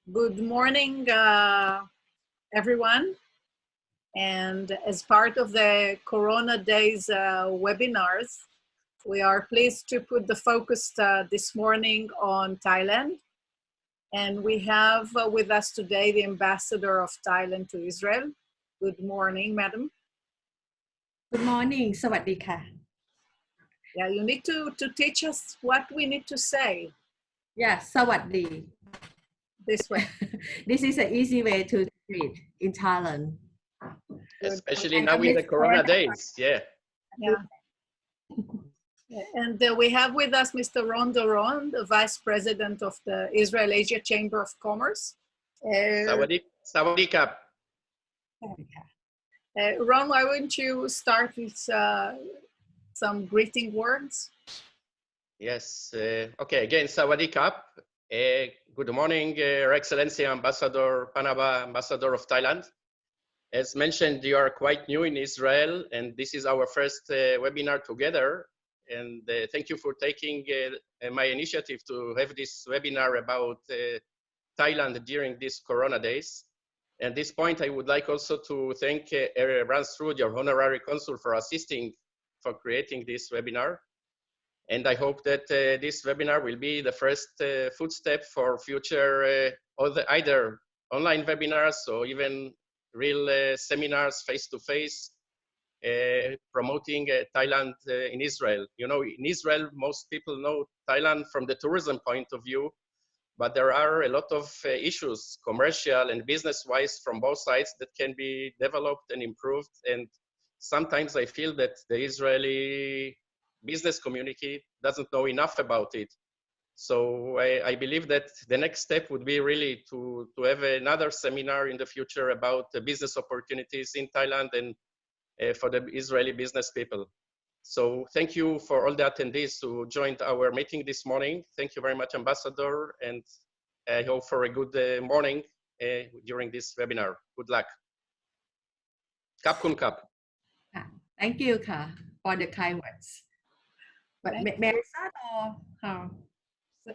Good morning, everyone. And as part of the Corona Days webinars, we are pleased to put the focus this morning on Thailand. And we have with us today the Ambassador of Thailand to Israel. Good morning, madam. Good morning สวัสดีค่ะ Yeah, you need to teach us what we need to say. Yeah สวัสดี This way. This is an easy way to greet in Thailand. Especially now in the Corona days, yeah. Yeah. And we have with us Mr. Ron Doron, the Vice President of the Israel-Asia Chamber of Commerce. Sawadee Kap. Ron, why wouldn't you start with some greeting words? Yes. Okay, again, Sawadee Kap. Good morning, Your Excellency Ambassador Pannabha, Ambassador of Thailand. As mentioned, you are quite new in Israel, and this is our first webinar together. And thank you for taking my initiative to have this webinar about Thailand during these Corona days. At this point, I would like also to thank Rans Rud, your honorary consul, for assisting for creating this webinar. And I hope that this webinar will be the first footstep for future either online webinars or even real seminars face-to-face promoting Thailand in Israel. You know, in Israel, most people know Thailand from the tourism point of view, but there are a lot of issues, commercial and business-wise from both sides that can be developed and improved. And sometimes I feel that the Israeli business community doesn't know enough about it. So I believe that the next step would be really to have another seminar in the future about the business opportunities in Thailand and for the Israeli business people. So thank you for all the attendees who joined our meeting this morning. Thank you very much, Ambassador, and I hope for a good morning during this webinar. Good luck. Kap kun kap. Thank you ค่ะ for the kind words. But may I start or how?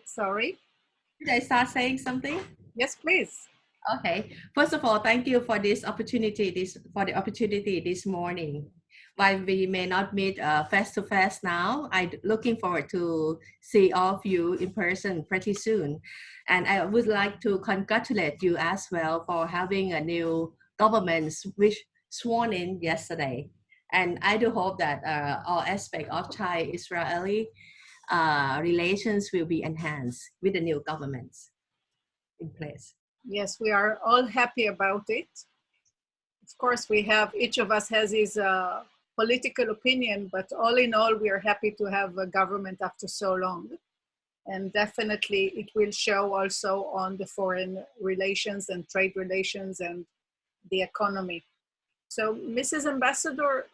Sorry? Did I start saying something? Yes, please. Okay. First of all, thank you for this opportunity. This morning. While we may not meet face to face now, I'm looking forward to see all of you in person pretty soon. And I would like to congratulate you as well for having a new government which sworn in yesterday. And I do hope that all aspects of Thai-Israeli relations will be enhanced with the new governments in place. Yes, we are all happy about it. Of course, each of us has his political opinion, but all in all, we are happy to have a government after so long. And definitely it will show also on the foreign relations and trade relations and the economy. So, Mrs. Ambassador,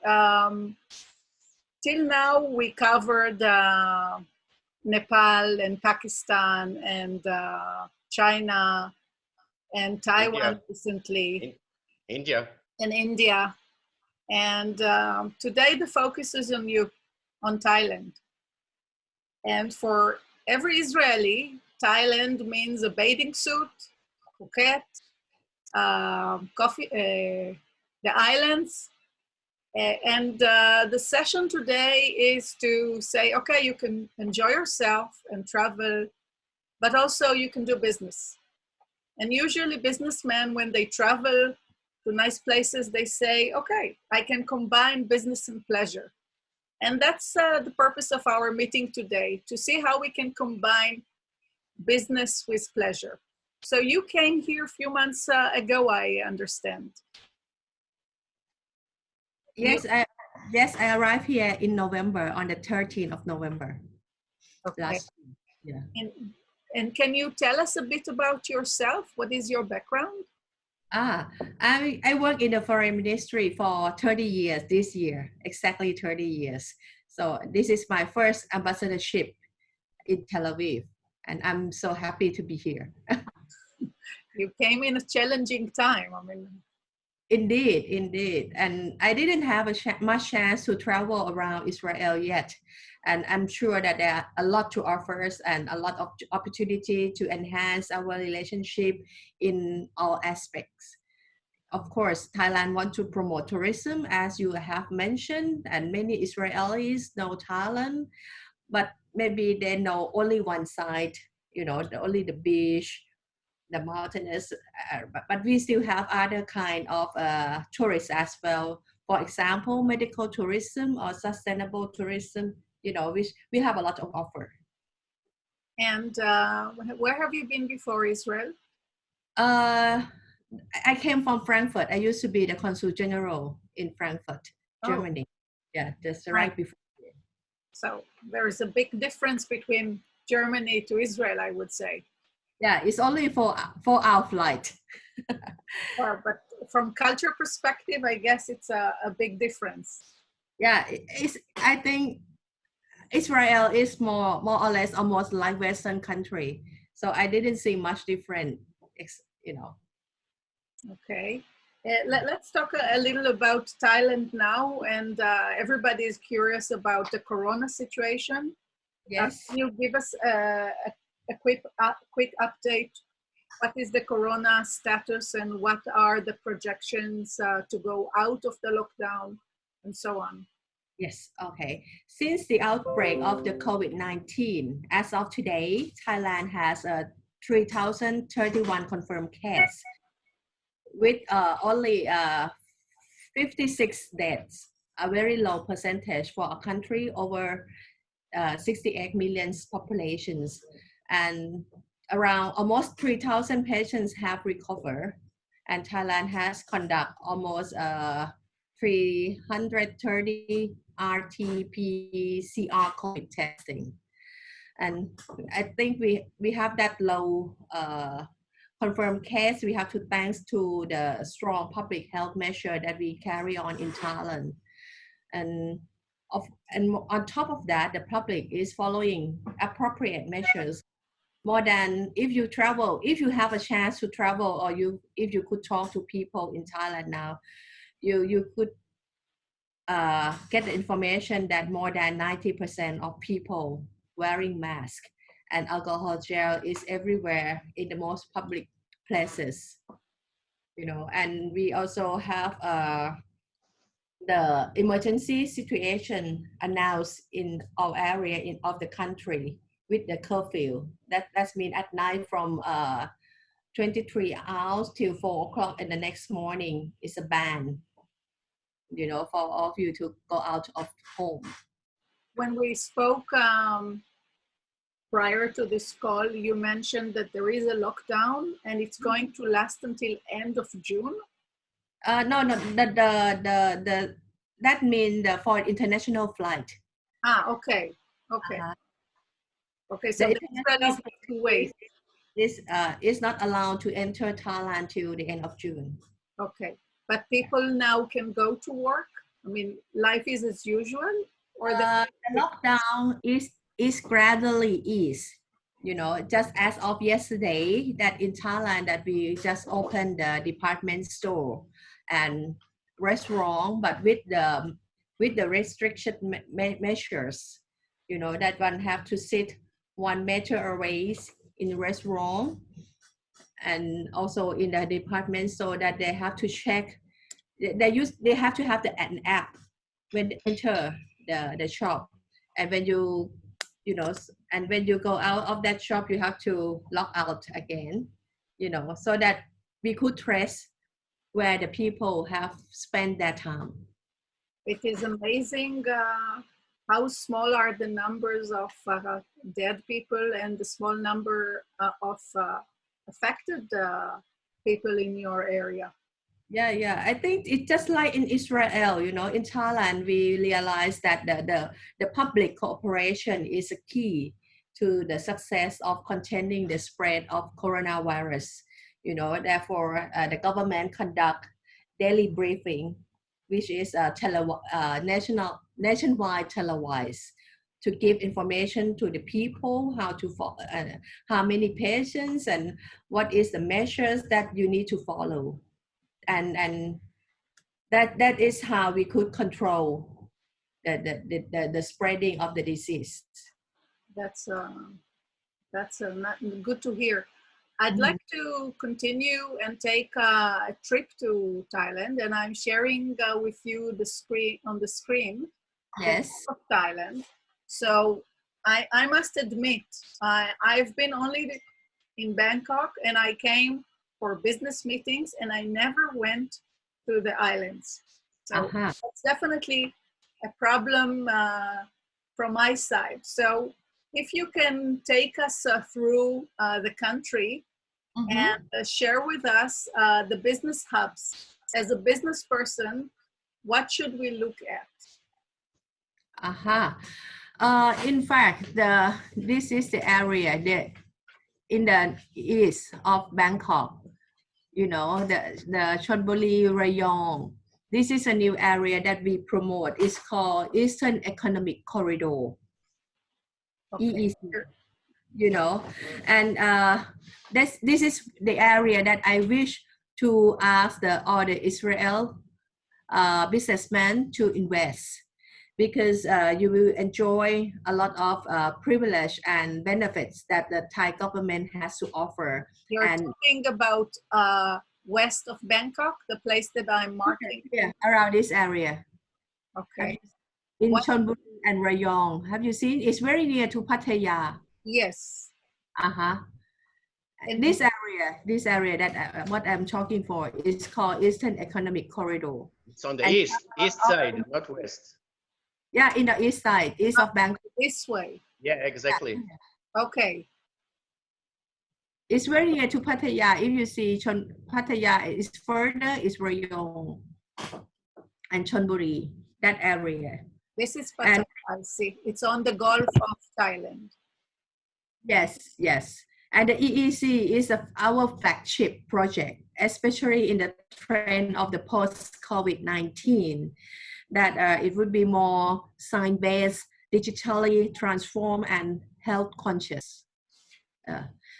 till now we covered Nepal and Pakistan and China and Taiwan recently. India. And India. And today the focus is on you, on Thailand. And for every Israeli, Thailand means a bathing suit, Phuket, coffee, the islands. And the session today is to say, okay, you can enjoy yourself and travel, but also you can do business. And usually businessmen, when they travel to nice places, they say, okay, I can combine business and pleasure. And that's the purpose of our meeting today, to see how we can combine business with pleasure. So you came here a few months ago, I understand. Yes, I arrived here in November, on the 13th of November. Okay. Last year. Yeah. And can you tell us a bit about yourself? What is your background? I work in the foreign ministry for 30 years this year, exactly 30 years. So this is my first ambassadorship in Tel Aviv, and I'm so happy to be here. You came in a challenging time. I mean, Indeed, indeed. And I didn't have much chance to travel around Israel yet. And I'm sure that there are a lot to offer us and a lot of opportunity to enhance our relationship in all aspects. Of course, Thailand wants to promote tourism, as you have mentioned, and many Israelis know Thailand, but maybe they know only one side, only the beach, the mountainous, but we still have other kind of tourists as well. For example, medical tourism or sustainable tourism, we have a lot of offer. And where have you been before Israel? I came from Frankfurt. I used to be the Consul General in Frankfurt, Germany. Yeah, just right before. So there is a big difference between Germany to Israel, I would say. Yeah, it's only for our flight. But from culture perspective, I guess it's a big difference. Yeah, I think Israel is more or less almost like Western country. So I didn't see much different, Okay. Let's talk a little about Thailand now. And everybody is curious about the Corona situation. Yes. Can you give us a quick update? What is the Corona status and what are the projections to go out of the lockdown and so on? Yes, okay. Since the outbreak of the COVID-19, as of today, Thailand has 3,031 confirmed cases with only 56 deaths, a very low percentage for a country over 68 million populations. And around almost 3,000 patients have recovered, and Thailand has conducted almost 330 RT-PCR COVID testing. And I think we have that low confirmed case. We have to thanks to the strong public health measure that we carry on in Thailand. And on top of that, the public is following appropriate measures. More than if you have a chance to travel, or if you could talk to people in Thailand now, you could get the information that more than 90% of people wearing masks, and alcohol gel is everywhere in the most public places. And we also have the emergency situation announced in our area of the country with the curfew. That's mean at night from 23 hours till 4 o'clock in the next morning is a ban, for all of you to go out of home. When we spoke prior to this call, you mentioned that there is a lockdown and it's going to last until end of June. No, that means for international flight. Okay. Okay, so the Israelis have to wait. This is not allowed to enter Thailand till the end of June. Okay, but people now can go to work? I mean, life is as usual? Or the lockdown is gradually eased. Just as of yesterday, that in Thailand that we just opened the department store and restaurant, but with the restriction measures, that one have to sit 1 meter away in the restaurant, and also in the department store that they have to check. They have to have an app when they enter the shop, and when and when you go out of that shop, you have to log out again, so that we could trace where the people have spent their time. It is amazing how small are the numbers of dead people and the small number of affected people in your area. Yeah. I think it's just like in Israel, in Thailand, we realized that the public cooperation is a key to the success of containing the spread of coronavirus. Therefore, the government conduct daily briefing, which is nationwide televised, to give information to the people how many patients and what is the measures that you need to follow. And That is how we could control the spreading of the disease. That's good to hear. I'd like to continue and take a trip to Thailand, and I'm sharing with you the screen on the screen. Yes. Of Thailand. So I must admit, I've been only in Bangkok, and I came for business meetings, and I never went to the islands. So that's definitely a problem from my side. So if you can take us through the country and share with us the business hubs. As a business person, what should we look at? In fact, this is the area that in the east of Bangkok, you know, the Chonburi Rayong. This is a new area that we promote. It's called Eastern Economic Corridor, EEC. You know, and this is the area that I wish to ask all the Israel businessmen to invest, because you will enjoy a lot of privilege and benefits that the Thai government has to offer. You're talking about west of Bangkok, the place that I'm marking? Yeah, around this area. Okay. In Chonburi and Rayong. Have you seen? It's very near to Pattaya. Yes. And this area that what I'm talking for is called Eastern Economic Corridor. It's on the east side, not west. Yeah, in the east side, east of Bangkok. This way. Yeah, exactly. Okay. It's very near to Pattaya. If you see Pattaya is further, is Rayong and Chonburi, that area. This is Pattaya, I see. It's on the Gulf of Thailand. Yes, yes. And the EEC is our flagship project, especially in the trend of the post-COVID-19, that it would be more science-based, digitally transformed, and health conscious.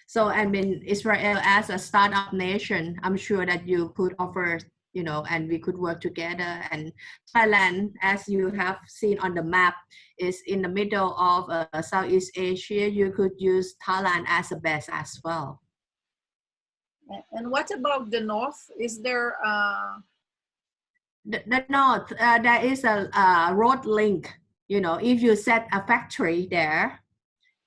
So, I mean, Israel as a startup nation, I'm sure that you could offer, you know, and we could work together. And Thailand, as you have seen on the map, is in the middle of Southeast Asia. You could use Thailand as a base as well. And what about the north? Is there the north? There is a road link. You know, if you set a factory there,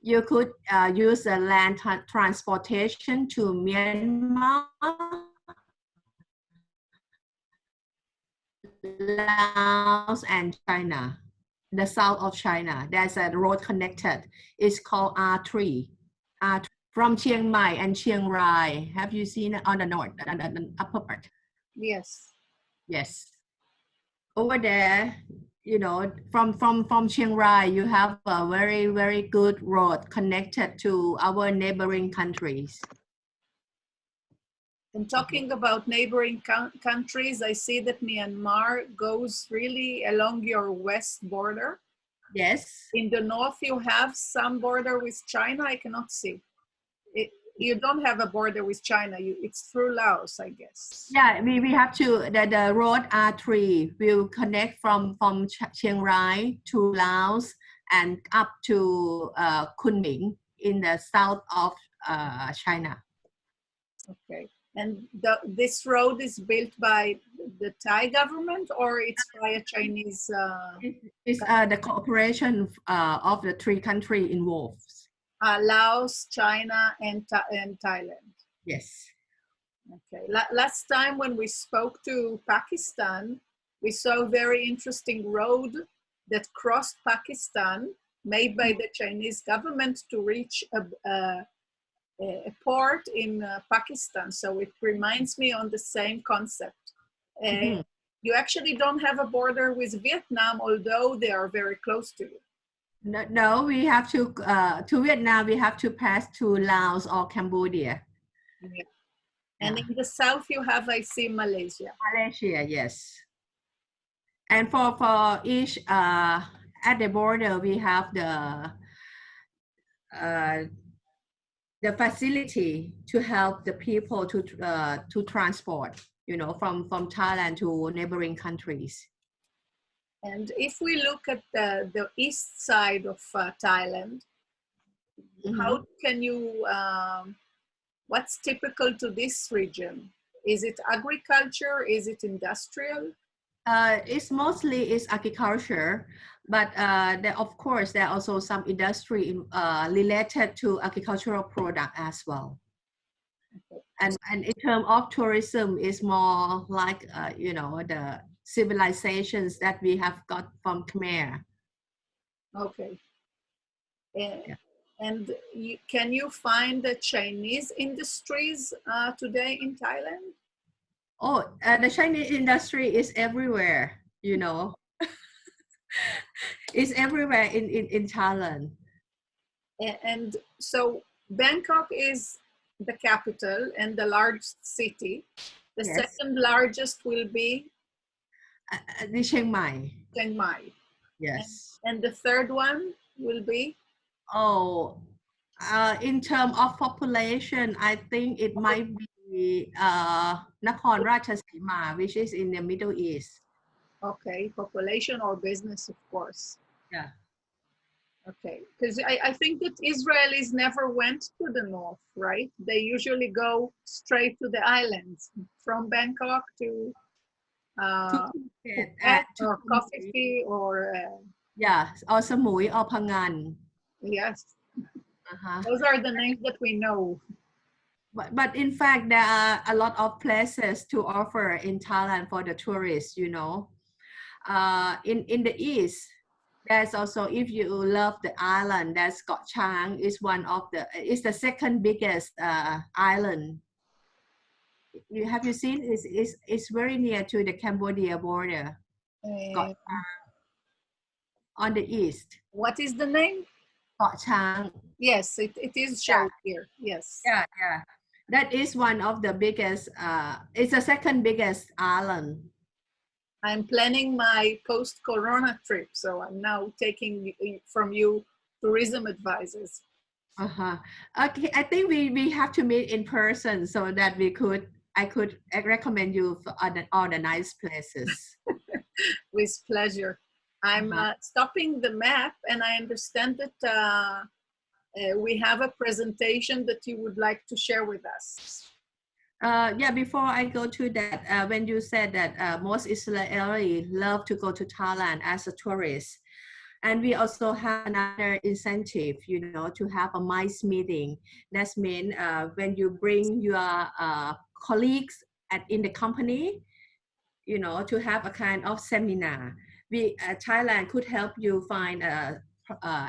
you could use the land transportation to Myanmar, Laos, and China. The south of China, there's a road connected. It's called R3. From Chiang Mai and Chiang Rai. Have you seen it on the north, on the upper part? Yes. Yes. Over there, you know, from Chiang Rai, you have a very, very good road connected to our neighboring countries. And talking about neighboring countries, I see that Myanmar goes really along your west border. Yes. In the north, you have some border with China. I cannot see. You don't have a border with China. It's through Laos, I guess. Yeah, we have to, the road R3 will connect from Chiang Rai to Laos and up to Kunming in the south of China. Okay. And this road is built by the Thai government, or it's by a Chinese? It's the cooperation of the three countries involved. Laos, China, and Thailand. Yes. Okay. Last time when we spoke to Pakistan, we saw a very interesting road that crossed Pakistan, made by the Chinese government to reach a port in Pakistan. So it reminds me on the same concept. You actually don't have a border with Vietnam, although they are very close to you. No, we have to Vietnam, we have to pass to Laos or Cambodia. Yeah. And in the south, you have, I see, Malaysia. Malaysia, yes. And for each, at the border, we have the facility to help the people to transport. you know, from Thailand to neighboring countries. And if we look at the east side of Thailand, how can you, what's typical to this region? Is it agriculture? Is it industrial? It's mostly is agriculture, but there, of course, there are also some industry related to agricultural product as well. Okay. And in terms of tourism, it's more like, you know, the civilizations that we have got from Khmer. Okay. And can you find the Chinese industries today in Thailand? Oh, the Chinese industry is everywhere, you know. It's everywhere in Thailand. And so Bangkok is the capital and the largest city. The Yes. second largest will be The Chiang Mai. Chiang Mai. Yes. And the third one will be? Oh, in terms of population, I think it might be Nakhon Ratchasima, which is in the Middle East. Okay, population or business, of course. Yeah. Okay, because I think that Israelis never went to the north, right? They usually go straight to the islands from Bangkok to Phuket or Koh Phi or yeah, or Samui or Phangan. yes, those are the names that we know. But in fact, there are a lot of places to offer in Thailand for the tourists, you know. In the east, there's also, if you love the island, that's Koh Chang is one of the, it's the second biggest island. Have you seen? It's very near to the Cambodia border. Koh Chang, on the east. What is the name? Koh Chang. Yes, it is shown here. Yes. Yeah. That is one of the biggest, it's the second biggest island. I'm planning my post-corona trip, so I'm now taking from you tourism advisors. Okay, I think we have to meet in person so that I could recommend you for all the nice places. With pleasure. I'm stopping the map, and I understand that we have a presentation that you would like to share with us. Yeah, before I go to that, when you said that most Israeli love to go to Thailand as a tourist, and we also have another incentive, you know, to have a MICE meeting. That means when you bring your colleagues in the company, you know, to have a kind of seminar. Thailand could help you find a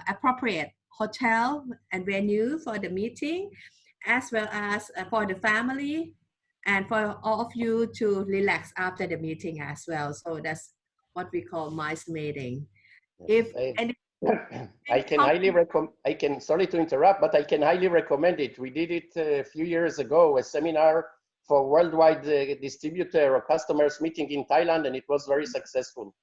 appropriate hotel and venue for the meeting, as well as for the family and for all of you to relax after the meeting as well. So that's what we call MICE meeting. I can highly recommend, sorry to interrupt, but I can highly recommend it. We did it a few years ago, a seminar for worldwide distributor or customers meeting in Thailand, and it was very successful.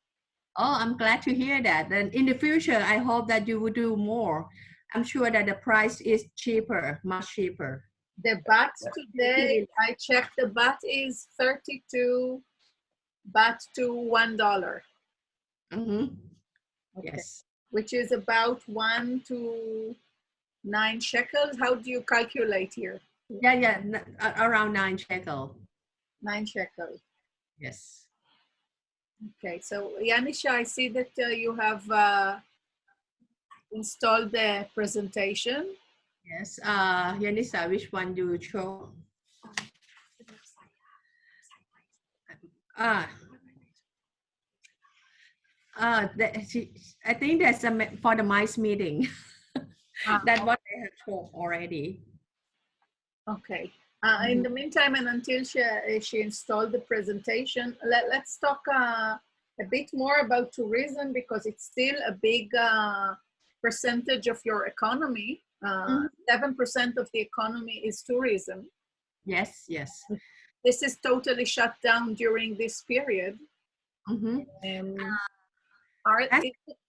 Oh, I'm glad to hear that. And in the future, I hope that you will do more. I'm sure that the price is cheaper, much cheaper. The baht today, I checked, the baht is 32 baht to $1. Mm-hmm. Okay. Yes. Which is about 1 to 9 shekels. How do you calculate here? Yeah, around 9 shekel. 9 shekels. Yes. Okay, so Yanisha, I see that you have installed the presentation. Yes, Yanisa, which one do you show? I think that's for the MICE meeting. That's what they have shown already. Okay. In the meantime, and until she installed the presentation, let's talk a bit more about tourism, because it's still a big percentage of your economy. 7% of the economy is tourism. Yes. This is totally shut down during this period.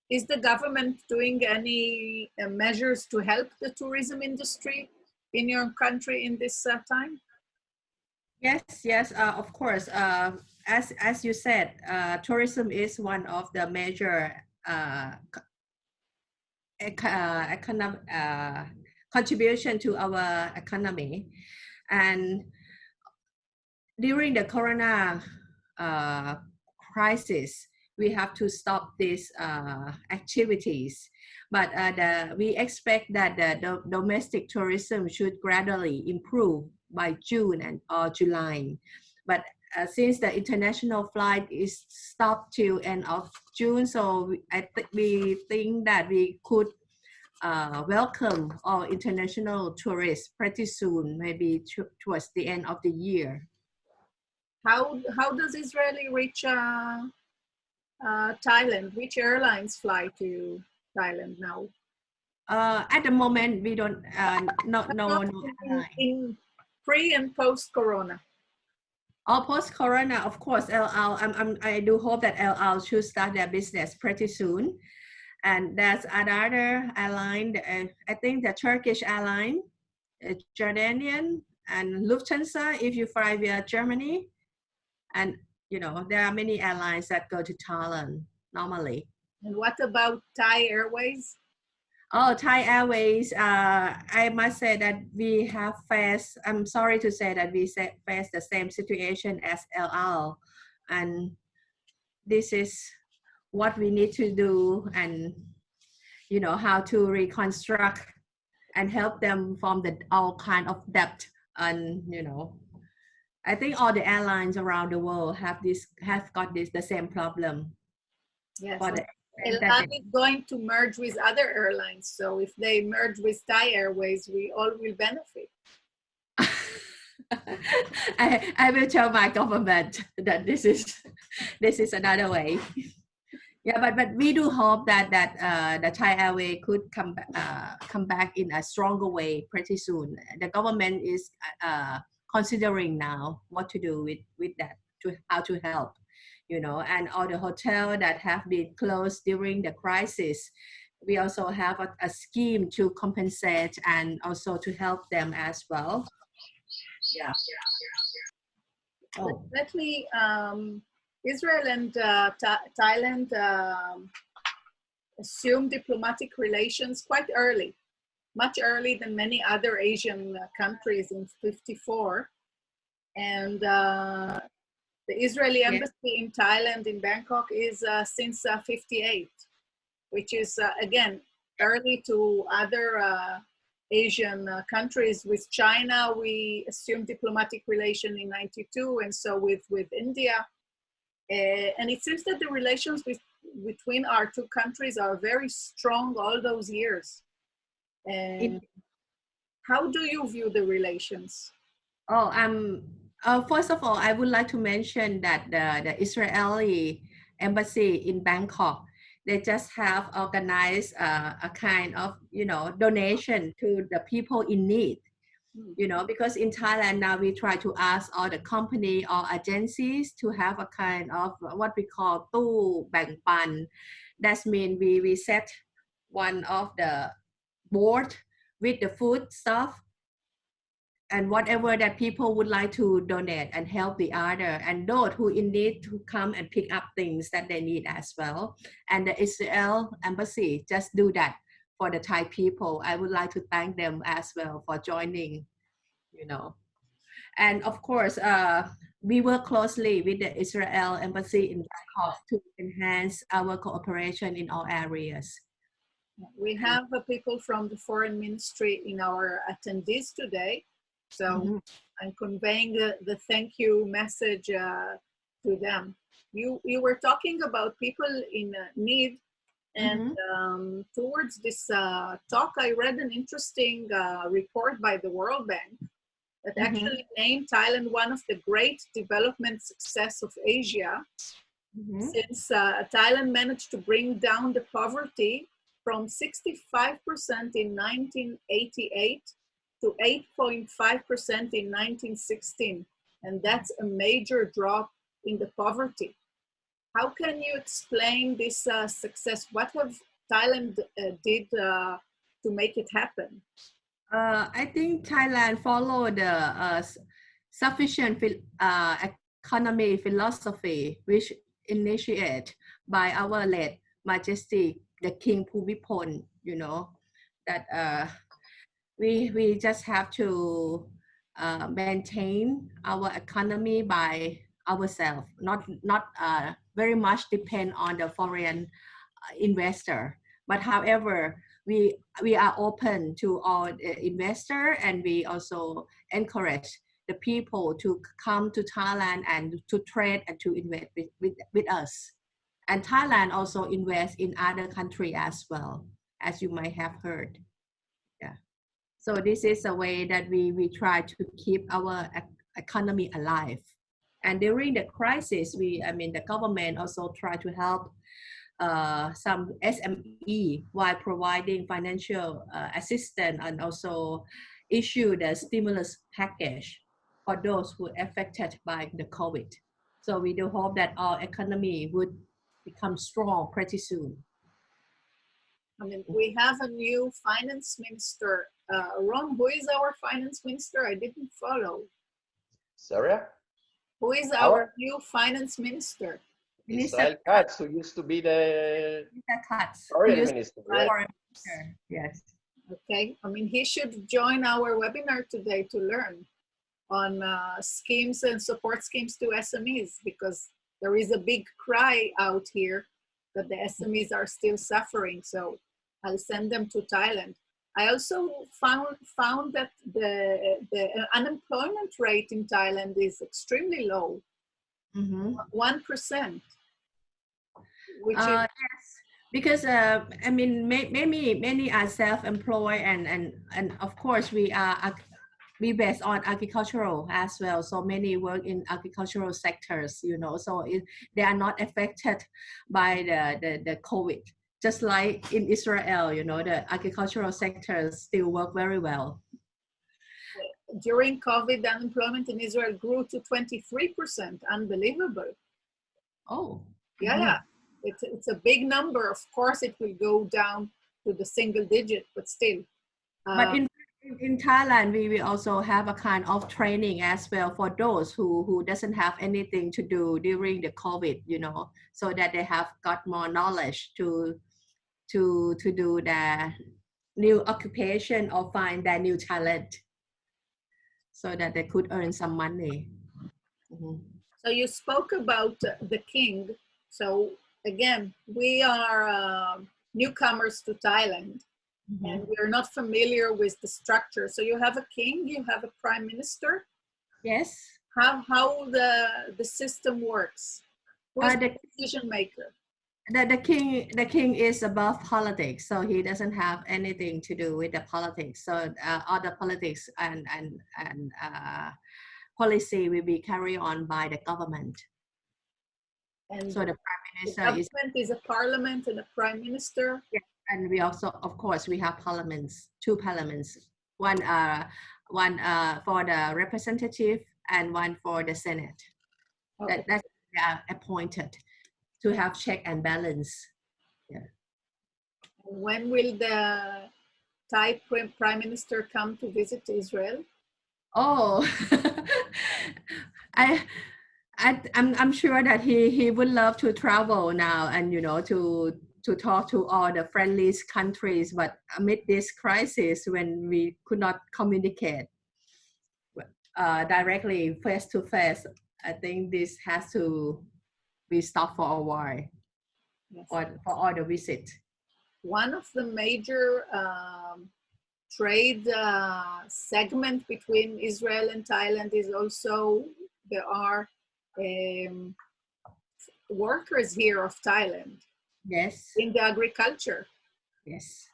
Is the government doing any measures to help the tourism industry in your country in this time? Yes, of course. As you said, tourism is one of the major economic contribution to our economy, and during the corona crisis, we have to stop these activities. But we expect that the domestic tourism should gradually improve by June or July. But since the international flight is stopped till end of June, so we think that we could welcome all international tourists pretty soon, maybe towards the end of the year. How does Israeli reach Thailand? Which airlines fly to Thailand now? At the moment, we don't no In pre and post Corona. Post Corona, of course, El Al. I do hope that El Al should start their business pretty soon, and that's another airline. I think the Turkish airline, Jordanian, and Lufthansa if you fly via Germany, and there are many airlines that go to Thailand normally. And what about Thai Airways? Oh, Thai Airways, I must say that we have faced, I'm sorry to say that we face the same situation as El Al. And this is what we need to do, and, how to reconstruct and help them from all kind of debt. And, I think all the airlines around the world have got the same problem. Yes. El Al is going to merge with other airlines, so if they merge with Thai Airways, we all will benefit. I will tell my government that this is another way. Yeah, but we do hope that the Thai Airways could come back in a stronger way pretty soon. The government is considering now what to do with that, how to help. And all the hotels that have been closed during the crisis, we also have a scheme to compensate and also to help them as well. Yeah. Definitely, Israel and Thailand assumed diplomatic relations quite early, much earlier than many other Asian countries in '54. And the Israeli embassy in Thailand, in Bangkok, is since '58, which is, again, early to other Asian countries. With China, we assumed diplomatic relation in '92, and so with India. And it seems that the relations between our two countries are very strong all those years. And how do you view the relations? First of all, I would like to mention that the Israeli embassy in Bangkok, they just have organized a kind of, donation to the people in need. Because in Thailand now we try to ask all the company or agencies to have a kind of what we call tu bang pan. That means we set one of the board with the food stuff and whatever that people would like to donate and help the other, and those who in need to come and pick up things that they need as well. And the Israel embassy just do that for the Thai people. I would like to thank them as well for joining, And of course, we work closely with the Israel embassy in Bangkok to enhance our cooperation in all areas. We have people from the foreign ministry in our attendees today. So I'm conveying the thank you message to them. You were talking about people in need, and towards this talk, I read an interesting report by the World Bank that actually named Thailand one of the great development success of Asia, since Thailand managed to bring down the poverty from 65% in 1988 to 8.5% in 1916. And that's a major drop in the poverty. How can you explain this success? What have Thailand did to make it happen? I think Thailand followed the sufficient economy philosophy, which initiated by our late Majesty the King Bhumibol, you know, that we just have to maintain our economy by ourselves, not very much depend on the foreign investor. But however, we are open to all investor, and we also encourage the people to come to Thailand and to trade and to invest with us. And Thailand also invests in other countries as well, as you might have heard. Yeah. So this is a way that we try to keep our economy alive. And during the crisis, the government also try to help some SME while providing financial assistance, and also issue the stimulus package for those who are affected by the COVID. So we do hope that our economy would become strong pretty soon. I mean, we have a new finance minister. Ron, who is our finance minister? I didn't follow. Sorry? Who is our new finance minister? Israel Katz, who used to be the foreign minister. Yes. Okay. I mean, he should join our webinar today to learn on schemes and support schemes to SMEs, because there is a big cry out here that the SMEs are still suffering. So I'll send them to Thailand. I also found that the unemployment rate in Thailand is extremely low, 1%. Which is, yes, because many are self-employed, and of course we based on agricultural as well. So many work in agricultural sectors, you know, so they are not affected by the COVID. Just like in Israel, you know, the agricultural sectors still work very well. During COVID, the unemployment in Israel grew to 23%. Unbelievable. Oh. Yeah. It's a big number. Of course, it will go down to the single digit, but still. But in Thailand, we will also have a kind of training as well for those who doesn't have anything to do during the COVID, you know, so that they have got more knowledge to do their new occupation or find their new talent, so that they could earn some money. So you spoke about the king. So again, we are newcomers to Thailand, and we're not familiar with the structure. So you have a king, you have a prime minister. Yes. How the system works? Who is the decision maker? The king is above politics, so he doesn't have anything to do with the politics. So all the politics and policy will be carried on by the government. And so the prime minister is a parliament and a prime minister. Yeah, and we also, of course, we have parliaments, two parliaments, one for the representative and one for the Senate. Okay. That's appointed to have check and balance. Yeah. When will the Thai prime minister come to visit Israel? Oh, I'm sure that he would love to travel now, and you know, to talk to all the friendly countries. But amid this crisis, when we could not communicate directly face to face, I think this has to be stopped for a while. Yes. For all the visit. One of the major trade segment between Israel and Thailand is also there are workers here of Thailand. Yes. In the agriculture. Yes.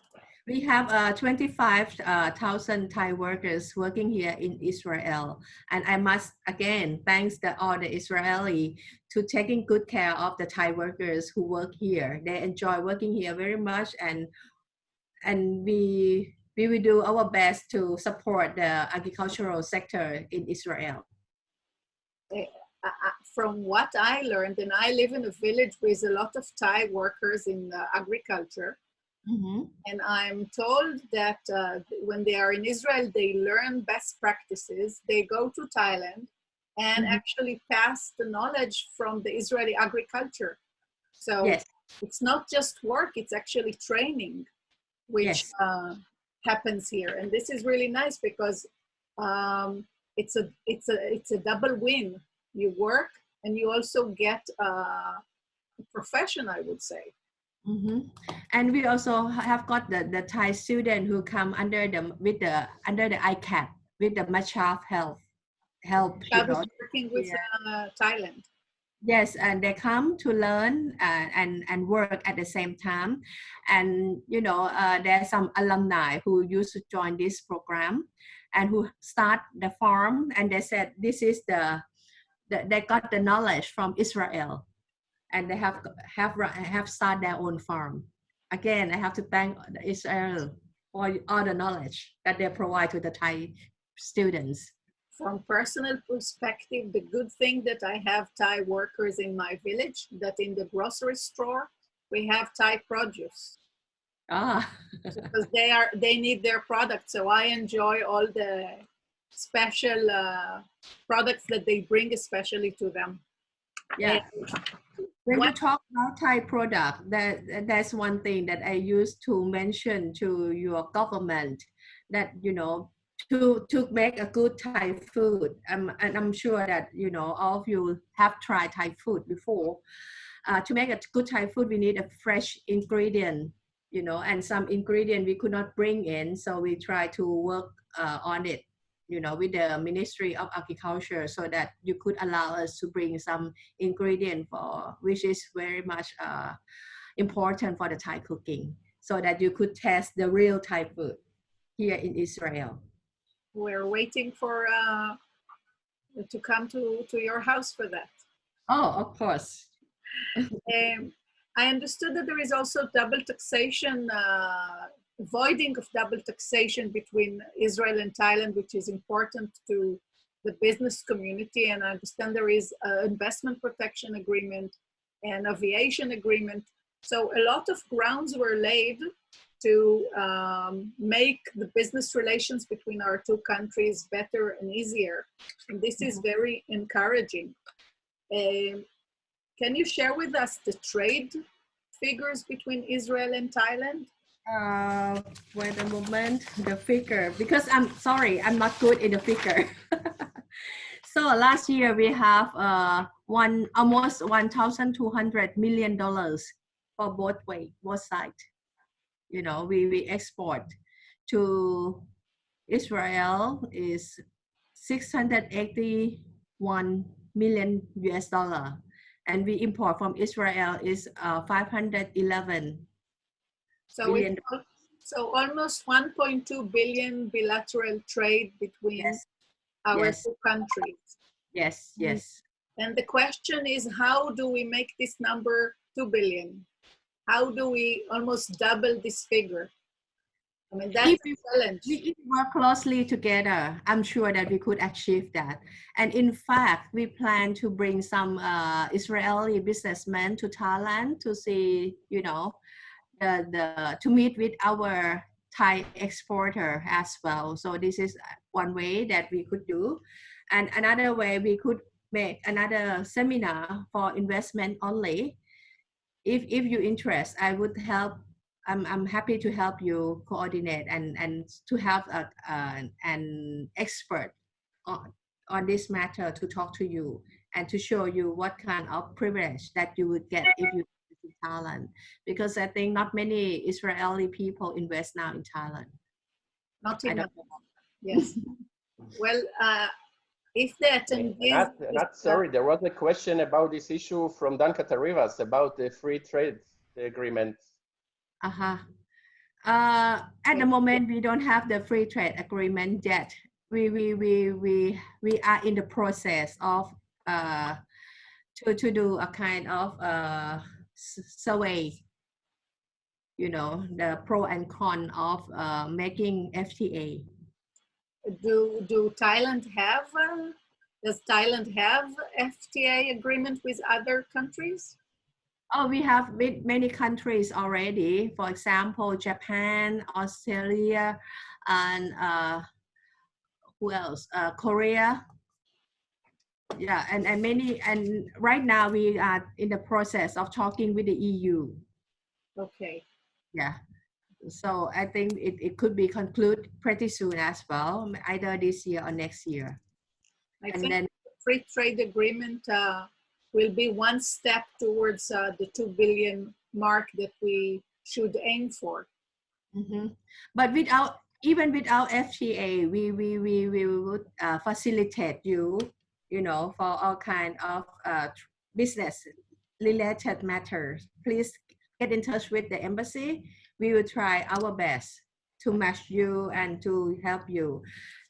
We have 25,000 Thai workers working here in Israel. And I must again thank all the Israeli to taking good care of the Thai workers who work here. They enjoy working here very much, and we will do our best to support the agricultural sector in Israel. From what I learned, and I live in a village with a lot of Thai workers in agriculture, And I'm told that when they are in Israel, they learn best practices. They go to Thailand and actually pass the knowledge from the Israeli agriculture. So Yes. it's not just work, it's actually training, which Yes. happens here. And this is really nice because it's a double win. You work and you also get a profession, I would say. And we also have got the Thai student who come under the ICAP with the Machaf help. I was working with Thailand. Yes, and they come to learn and work at the same time. And there are some alumni who used to join this program and who start the farm, and they said this is they got the knowledge from Israel, and they have started their own farm. Again, I have to thank Israel for all the knowledge that they provide to the Thai students. From personal perspective, the good thing that I have Thai workers in my village, that in the grocery store, we have Thai produce. Because they need their products. So I enjoy all the special products that they bring especially to them. Yeah. When you talk about Thai product, that's one thing that I used to mention to your government, that to make a good Thai food. And I'm sure that all of you have tried Thai food before. To make a good Thai food, we need a fresh ingredient, and some ingredient we could not bring in, so we try to work on it, with the Ministry of Agriculture, so that you could allow us to bring some ingredient which is very much important for the Thai cooking, so that you could test the real Thai food here in Israel. We're waiting for to come to your house for that. Oh, of course. I understood that there is also double taxation, avoiding of double taxation between Israel and Thailand, which is important to the business community. And I understand there is an investment protection agreement and aviation agreement. So a lot of grounds were laid to make the business relations between our two countries better and easier. And this is very encouraging. Can you share with us the trade figures between Israel and Thailand? Wait a moment, the figure, because I'm sorry, I'm not good in the figure. So last year we have almost $1,200 million for both sides. We export to Israel is $681 million US dollar, and we import from Israel is 511 million. So almost 1.2 billion bilateral trade between our two countries. Yes, yes. And the question is, how do we make this number 2 billion? How do we almost double this figure? I mean, that's a challenge. We work closely together, I'm sure that we could achieve that. And in fact, we plan to bring some Israeli businessmen to Thailand to see, to meet with our Thai exporter as well. So this is one way that we could do. And another way, we could make another seminar for investment only. If you're interested, I would help. I'm happy to help you coordinate and to have an expert on this matter to talk to you and to show you what kind of privilege that you would get if you visit Thailand. Because I think not many Israeli people invest now in Thailand. Not enough. Yes. Well, if the attendees... Not sorry, there was a question about this issue from Dan Katarivas about the free trade agreement. At the moment, we don't have the free trade agreement yet. We are in the process of to do a kind of survey, the pro and con of making FTA. Do Thailand have, does Thailand have FTA agreement with other countries? Oh, we have with many countries already. For example, Japan, Australia, and who else? Korea. Yeah, and many. And right now we are in the process of talking with the EU. Okay. Yeah. So I think it could be concluded pretty soon as well, either this year or next year. I And think then the free trade agreement will be one step towards the 2 billion mark that we should aim for. But even without FTA, we would facilitate you, for all kind of business related matters. Please get in touch with the embassy. We will try our best to match you and to help you.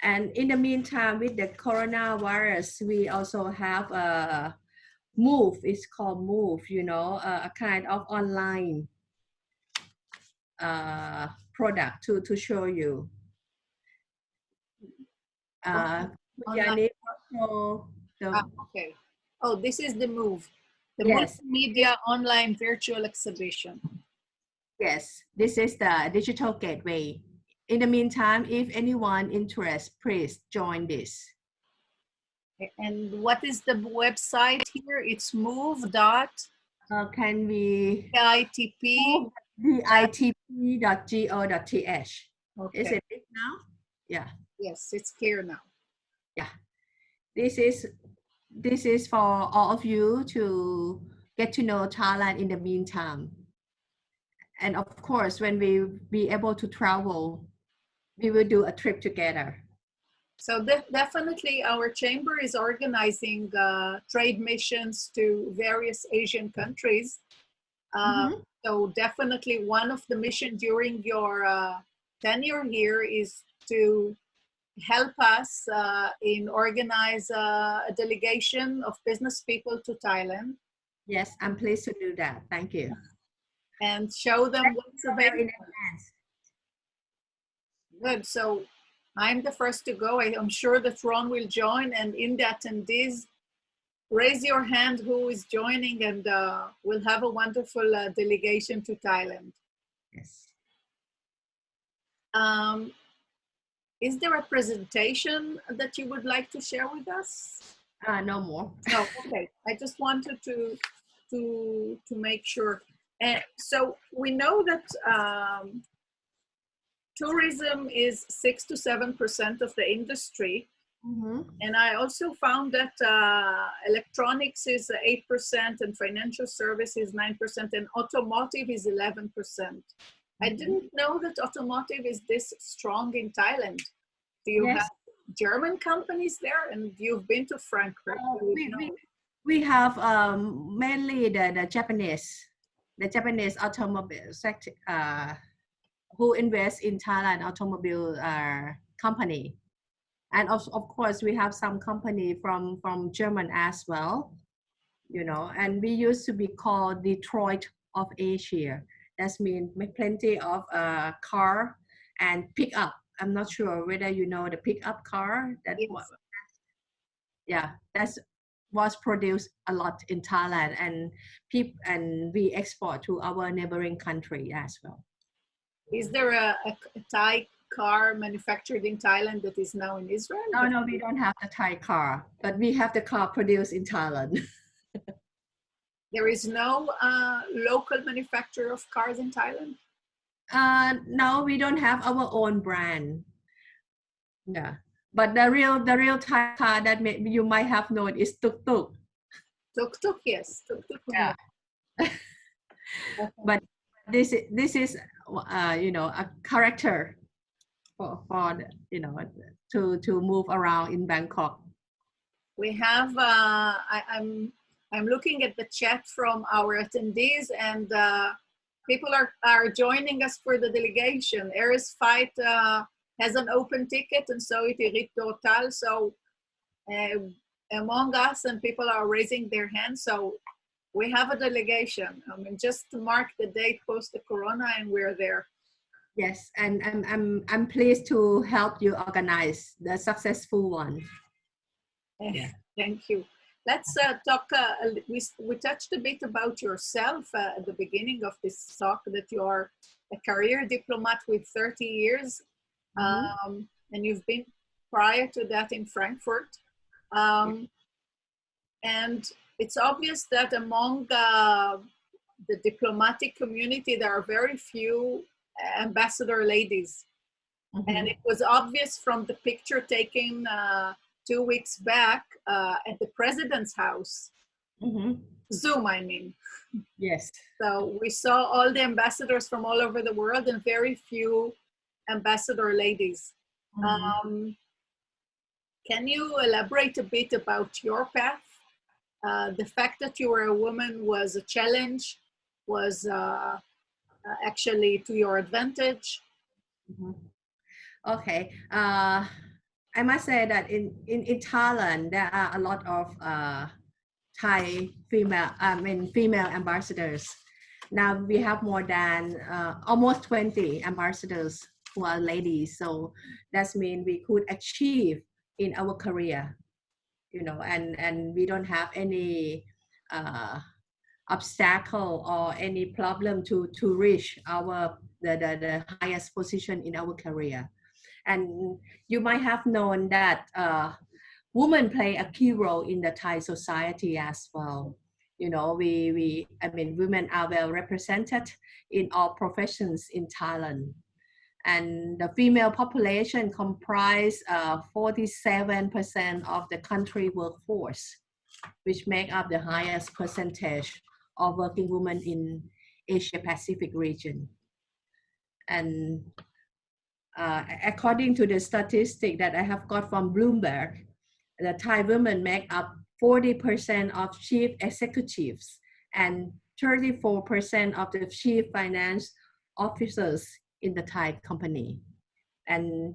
And in the meantime, with the coronavirus, we also have a Move. It's called Move, a kind of online product to show you. Online. Okay. Oh, this is the Move, the Yes. multimedia online virtual exhibition. Yes, this is the digital gateway. In the meantime, if anyone interested, please join this. And what is the website here? It's move dot. Can we? ITP. ditp.go.th. Okay. Is it big now? Yeah. Yes, it's clear now. Yeah. This is for all of you to get to know Thailand in the meantime. And of course, when we be able to travel, we will do a trip together. So definitely our chamber is organizing trade missions to various Asian countries. So definitely one of the missions during your tenure here is to help us in organize a delegation of business people to Thailand. Yes, I'm pleased to do that. Thank you. And show them what's available. In advance. Good. So I'm the first to go. I'm sure that Ron will join, and in the attendees, raise your hand who is joining, and we'll have a wonderful delegation to Thailand. Yes. Is there a presentation that you would like to share with us? No more. No, okay. I just wanted to make sure. And so we know that tourism is 6 to 7% of the industry. And I also found that electronics is 8% and financial service is 9% and automotive is 11%. I didn't know that automotive is this strong in Thailand. Do you have German companies there? And you've been to Frankfurt. We have mainly the Japanese automobile sector who invest in Thailand automobile company. And of course, we have some company from German as well, and we used to be called Detroit of Asia. That means plenty of car and pickup. I'm not sure whether you know the pickup car. That was produced a lot in Thailand, and we export to our neighboring country as well. Is there a Thai car manufactured in Thailand that is now in Israel? No, we don't have the Thai car, but we have the car produced in Thailand. There is no local manufacturer of cars in Thailand? No, we don't have our own brand. Yeah, but the real Thai car that you might have known is Tuk Tuk. Tuk Tuk, yes. Tuk Tuk. Yeah. But this is a character for to move around in Bangkok. We have I'm looking at the chat from our attendees, and people are joining us for the delegation. Airways Fight has an open ticket, and so it Irit Total. So among us, and people are raising their hands. So we have a delegation. I mean, just to mark the date post the corona, and we're there. Yes, and I'm pleased to help you organize the successful one. Yeah. Thank you. let's talk, we touched a bit about yourself at the beginning of this talk, that you are a career diplomat with 30 years, and you've been prior to that in Frankfurt. And it's obvious that among the diplomatic community, there are very few ambassador ladies. And it was obvious from the picture taken 2 weeks back at the president's house. Zoom, I mean. Yes. So we saw all the ambassadors from all over the world and very few ambassador ladies. Can you elaborate a bit about your path? The fact that you were a woman was a challenge, was actually to your advantage? Okay. I must say that in Thailand, there are a lot of Thai female ambassadors. Now we have more than almost 20 ambassadors who are ladies. So that means we could achieve in our career, you know, and we don't have any obstacle or any problem to reach the highest position in our career. And you might have known that women play a key role in the Thai society as well. You know, women are well represented in all professions in Thailand. And the female population comprise 47% of the country workforce, which make up the highest percentage of working women in Asia Pacific region. And according to the statistic that I have got from Bloomberg, the Thai women make up 40% of chief executives and 34% of the chief finance officers in the Thai company. And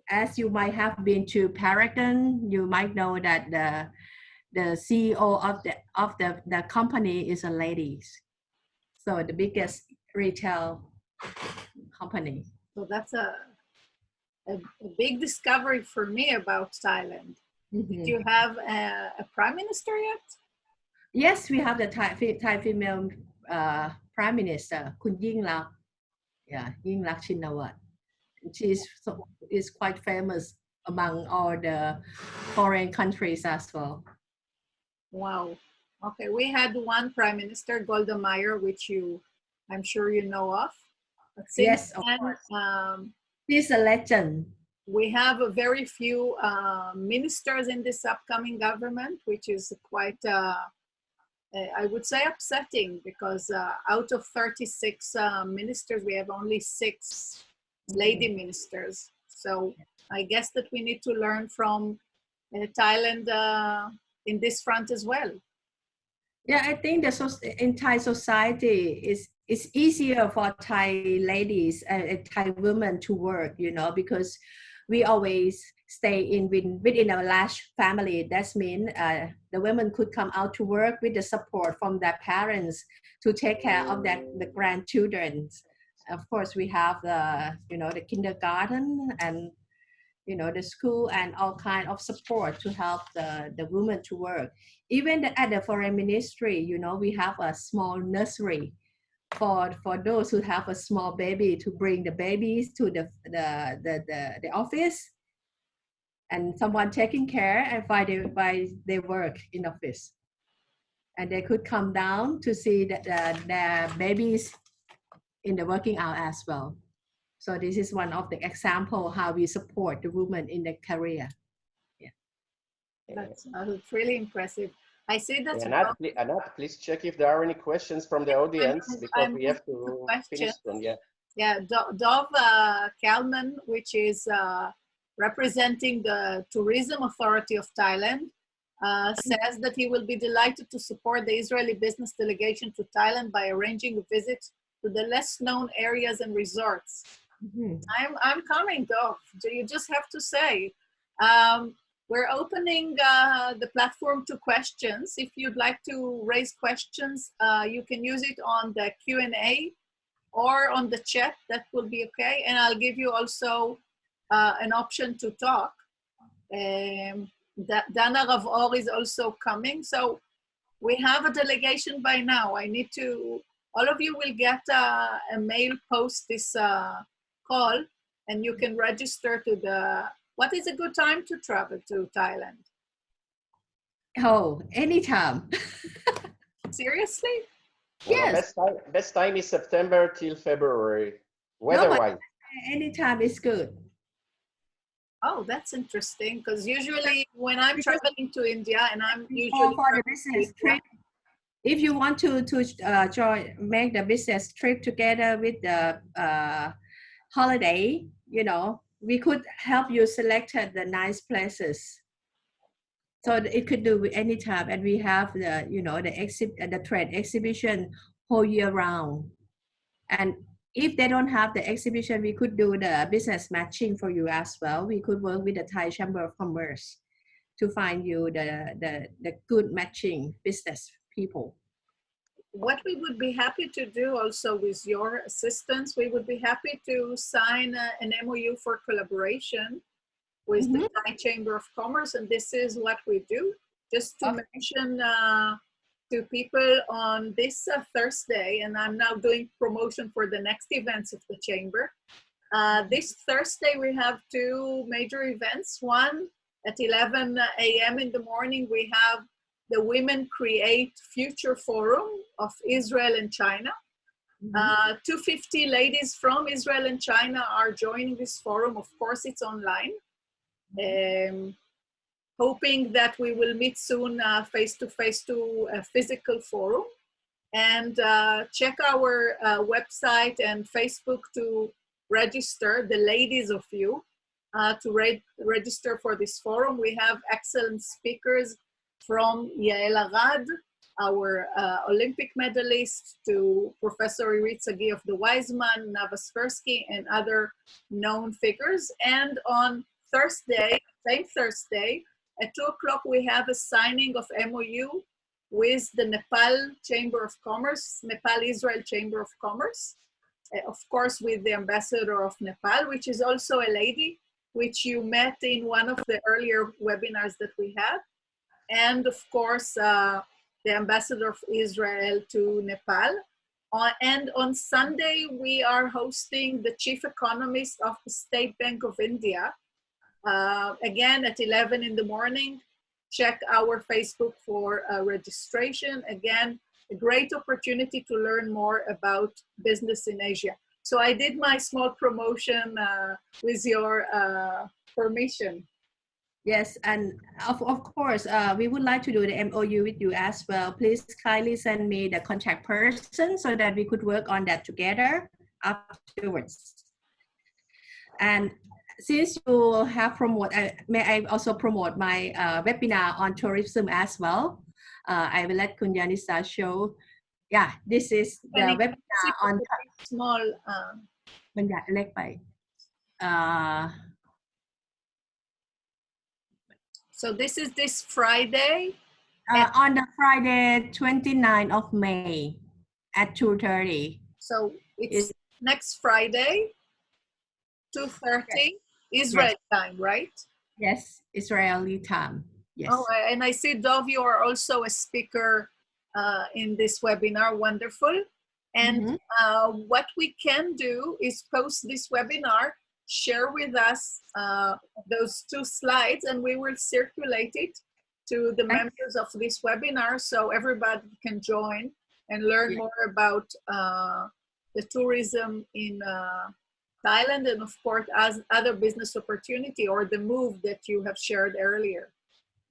as you might have been to Paragon, you might know that the CEO of the company is a lady. So the biggest retail company. So that's a big discovery for me about Thailand. Did you have a prime minister yet? Yes, we have the Thai female prime minister, Kun Yingluck. Yeah, Yingluck Shinawat. She is quite famous among all the foreign countries as well. Wow. Okay, we had one prime minister, Golda Meir, which I'm sure you know of. But yes, of course. She's a legend. We have a very few ministers in this upcoming government, which is quite, I would say, upsetting, because out of 36 ministers, we have only 6 lady ministers. So I guess that we need to learn from Thailand in this front as well. Yeah, I think in Thai society it's easier for Thai ladies and Thai women to work, you know, because we always stay within a large family. That means the women could come out to work with the support from their parents to take care of the grandchildren. Of course, we have the kindergarten and the school and all kind of support to help the women to work. Even at the foreign ministry, we have a small nursery for those who have a small baby, to bring the babies to the office, and someone taking care and while they work in office, and they could come down to see their babies in the working hour as well. So this is one of the example how we support the women in their career. Yeah, that's really impressive. I say that. Anat, please check if there are any questions from the audience, because we have to finish them. Yeah, Dov Kalman, which is representing the Tourism Authority of Thailand, says that he will be delighted to support the Israeli business delegation to Thailand by arranging a visit to the less known areas and resorts. Mm-hmm. I'm coming, Dov. You just have to say. We're opening the platform to questions. If you'd like to raise questions, you can use it on the Q&A or on the chat. That will be okay. And I'll give you also an option to talk. Dana Rav-Or is also coming. So we have a delegation by now. I need to, all of you will get a mail post this call, and you can register to the, what is a good time to travel to Thailand? Oh, anytime. Seriously? Well, Yes. best time is September till February, No, but weather-wise. anytime is good. Oh, that's interesting, because usually when I'm Because traveling to India, and I'm for usually the business trip, if you want to make the business trip together with the holiday, you know, we could help you select the nice places. So it could do anytime, and we have the, you know, the trade exhibition whole year round. And if they don't have the exhibition, we could do the business matching for you as well. We could work with the Thai Chamber of Commerce to find you the good matching business people. What we would be happy to do also with your assistance, we would be happy to sign an MOU for collaboration with the Thai Chamber of Commerce, and this is what we do. Just to mention to people on this Thursday, and I'm now doing promotion for the next events of the Chamber. This Thursday we have two major events. One at 11 a.m. in the morning, we have the Women Create Future Forum of Israel and China. 250 ladies from Israel and China are joining this forum. Of course, it's online. Hoping that we will meet soon face-to-face to a physical forum. And check our website and Facebook to register, the ladies of you, to register for this forum. We have excellent speakers from Yael Arad, our Olympic medalist, to Professor Irit Sagi of the Weizmann, Nava Spersky, and other known figures. And on Thursday, same Thursday, at 2 o'clock, we have a signing of MOU with the Nepal Chamber of Commerce, Nepal-Israel Chamber of Commerce, of course, with the Ambassador of Nepal, which is also a lady, which you met in one of the earlier webinars that we had. And of course, the Ambassador of Israel to Nepal. And on Sunday, we are hosting the Chief Economist of the State Bank of India, again at 11 in the morning. Check our Facebook for registration. Again, a great opportunity to learn more about business in Asia. So I did my small promotion with your permission. Yes, and of course, we would like to do the MOU with you as well. Please kindly send me the contact person so that we could work on that together afterwards. And since you have promoted, may I also promote my webinar on tourism as well? I will let Kunjanisa show. Yeah, this is the webinar on small. So this is this Friday? On the Friday, 29th of May at 2:30. So it's next Friday, 2:30 Israel time, right? Yes, Israeli time. Yes. Oh, and I see, Dov, you are also a speaker in this webinar. Wonderful. And what we can do is post this webinar, share with us those 2 slides, and we will circulate it to the members of this webinar so everybody can join and learn more about the tourism in Thailand, and of course as other business opportunity or the move that you have shared earlier.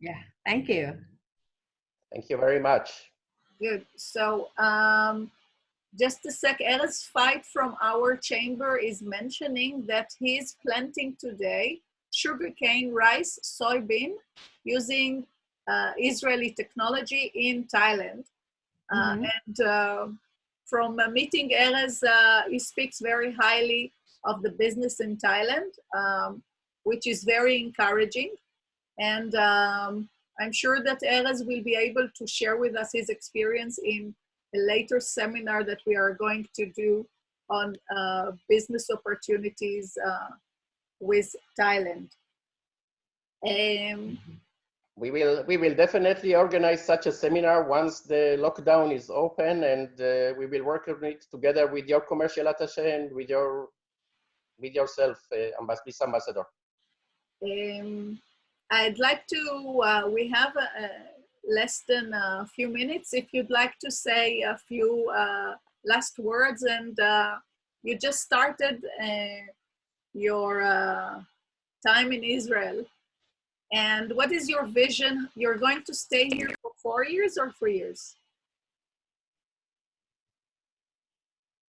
Yeah, thank you. Thank you very much. Good. So just a sec, Erez Fight from our chamber is mentioning that he's planting today sugarcane, rice, soybean using Israeli technology in Thailand. And from meeting Erez, he speaks very highly of the business in Thailand, which is very encouraging. And I'm sure that Erez will be able to share with us his experience in a later seminar that we are going to do on business opportunities with Thailand. we will definitely organize such a seminar once the lockdown is open, and we will work on it together with your commercial attaché and with yourself, Vice Ambassador. I'd like to, we have less than a few minutes. If you'd like to say a few last words, and you just started your time in Israel. And what is your vision? You're going to stay here for 4 years or 3 years?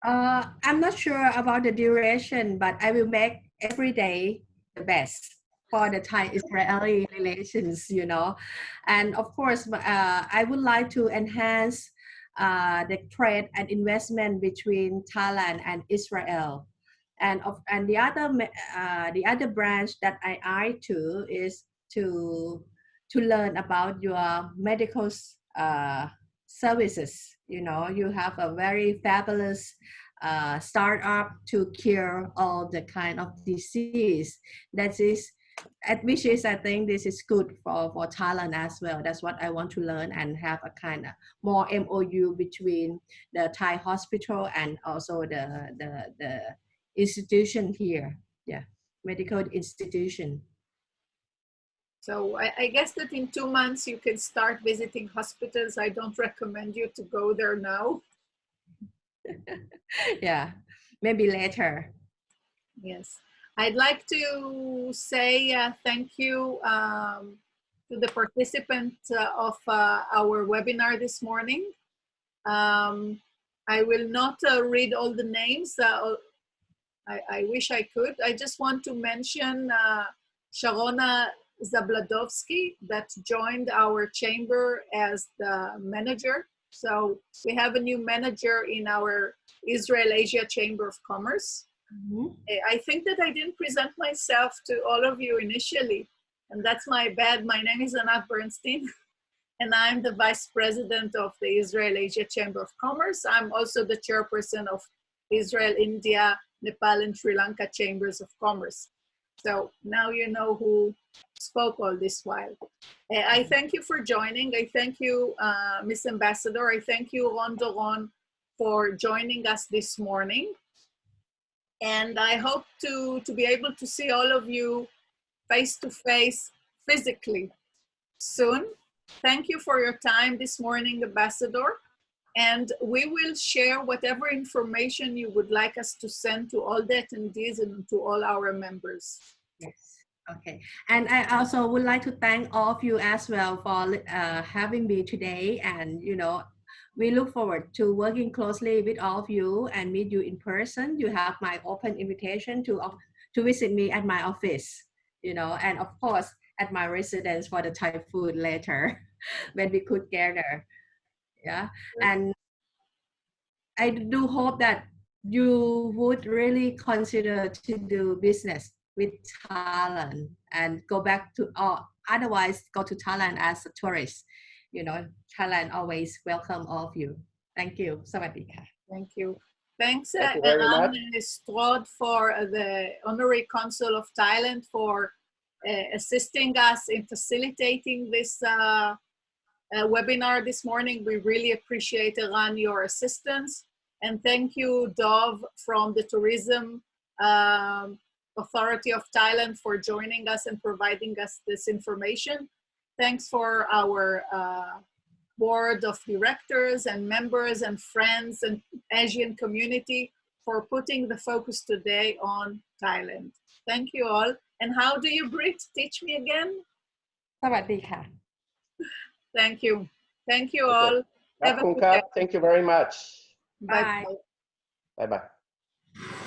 I'm not sure about the duration, but I will make every day the best for the Thai-Israeli relations, you know. And of course, I would like to enhance the trade and investment between Thailand and Israel. And the other branch that I eye to is to learn about your medical services. You know, you have a very fabulous startup to cure all the kind of disease. That is, at which is I think this is good for Thailand as well. That's what I want to learn and have a kind of more MOU between the Thai hospital and also the institution here. Yeah, medical institution. So I guess that in 2 months you can start visiting hospitals. I don't recommend you to go there now. Yeah, maybe later. Yes. I'd like to say thank you to the participants of our webinar this morning. I will not read all the names. I wish I could. I just want to mention Sharona Zabladovsky that joined our chamber as the manager. So we have a new manager in our Israel-Asia Chamber of Commerce. Mm-hmm. I think that I didn't present myself to all of you initially, and that's my bad. My name is Anat Bernstein, and I'm the Vice President of the Israel-Asia Chamber of Commerce. I'm also the chairperson of Israel, India, Nepal, and Sri Lanka Chambers of Commerce. So now you know who spoke all this while. I thank you for joining. I thank you, Miss Ambassador. I thank you, Ron Doron, for joining us this morning. And I hope to be able to see all of you face-to-face physically soon. Thank you for your time this morning, Ambassador. And we will share whatever information you would like us to send to all the attendees and to all our members. Yes. Okay. And I also would like to thank all of you as well for having me today. And, you know, we look forward to working closely with all of you and meet you in person. You have my open invitation to visit me at my office, you know, and of course at my residence for the Thai food later when we could gather. Yeah. And I do hope that you would really consider to do business with Thailand and go back to, or otherwise go to Thailand as a tourist. You know, Thailand always welcome all of you. Thank you. Sawadee ka. Thank you. Thanks, Thank you very much. Strod, for the Honorary Consul of Thailand for assisting us in facilitating this webinar this morning. We really appreciate, Eran, your assistance. And thank you, Dov, from the Tourism Authority of Thailand for joining us and providing us this information. Thanks for our board of directors and members and friends and Asian community for putting the focus today on Thailand. Thank you all. And how do you greet? Teach me again. Sawadee ka. Thank you. Thank you all. Thank you very much. Bye. Bye-bye.